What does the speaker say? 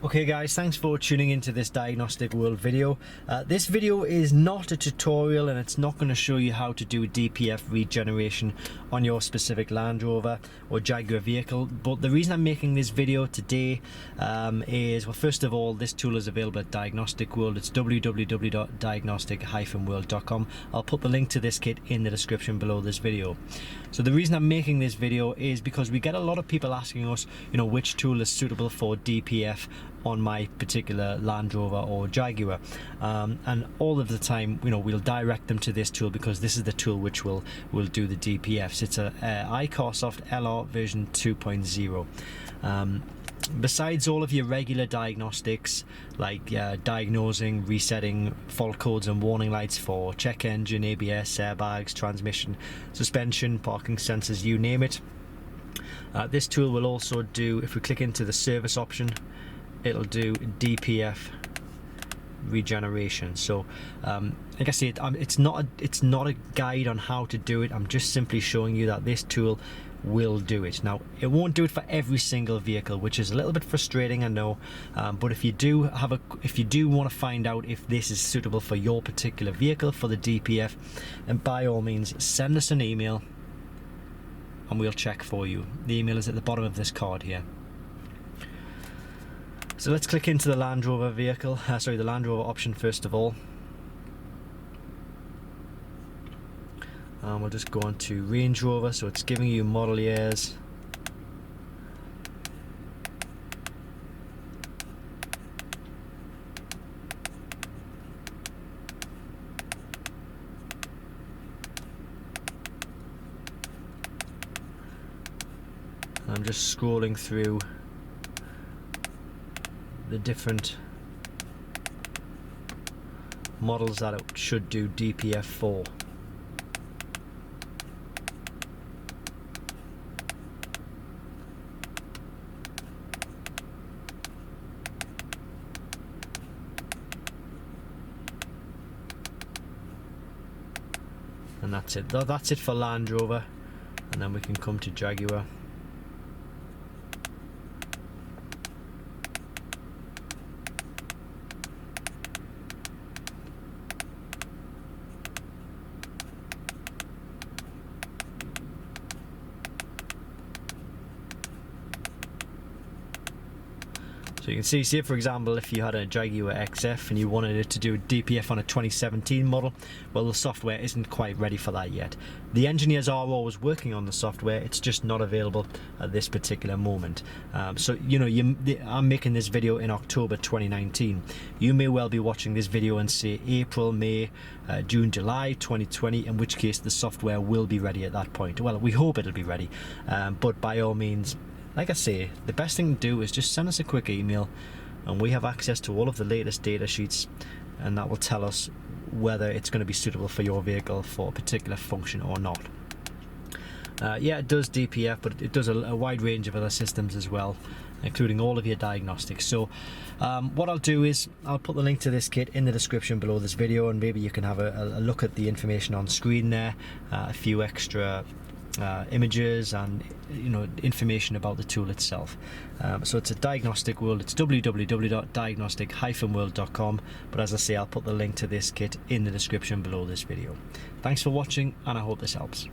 Okay guys, thanks for tuning into this Diagnostic World video. This video is not a tutorial and it's not going to show you how to do DPF regeneration on your specific Land Rover or Jaguar vehicle. But the reason I'm making this video today is, well, first of all, this tool is available at Diagnostic World. It's www.diagnostic-world.com. I'll put the link to this kit in the description below this video. So the reason I'm making this video is because we get a lot of people asking us, which tool is suitable for DPF on my particular Land Rover or Jaguar, and all of the time we'll direct them to this tool because this is the tool which will do the DPFs. It's a iCarsoft LR version 2.0. Besides all of your regular diagnostics like diagnosing, resetting fault codes and warning lights for check engine, ABS, airbags, transmission, suspension, parking sensors, you name it, this tool will also do, if we click into the service option, it'll do DPF regeneration. So like I said, it's not a guide on how to do it. I'm just simply showing you that this tool will do it. Now, it won't do it for every single vehicle, which is a little bit frustrating, I know, but if you do want to find out if this is suitable for your particular vehicle for the DPF, then by all means send us an email and we'll check for you. The email is at the bottom of this card here. So let's click into the Land Rover vehicle, the Land Rover option first of all. We'll just go on to Range Rover, so it's giving you model years. I'm just scrolling through the different models that it should do DPF for. And that's it. That's it for Land Rover, and then we can come to Jaguar. So you can see for example, if you had a Jaguar XF and you wanted it to do a DPF on a 2017 model, well, the software isn't quite ready for that yet. The engineers are always working on the software, it's just not available at this particular moment. So I'm making this video in October 2019. You may well be watching this video in, say, April, May, June, July 2020, in which case the software will be ready at that point. Well, we hope it'll be ready, but by all means, like I say, the best thing to do is just send us a quick email and we have access to all of the latest data sheets, and that will tell us whether it's going to be suitable for your vehicle for a particular function or not. Yeah, it does DPF, but it does a wide range of other systems as well, including all of your diagnostics. So what I'll do is I'll put the link to this kit in the description below this video, and maybe you can have a look at the information on screen there, a few extra images and information about the tool itself. So it's a Diagnostic World. It's www.diagnostic-world.com, but as I say, I'll put the link to this kit in the description below this video. Thanks for watching, and I hope this helps.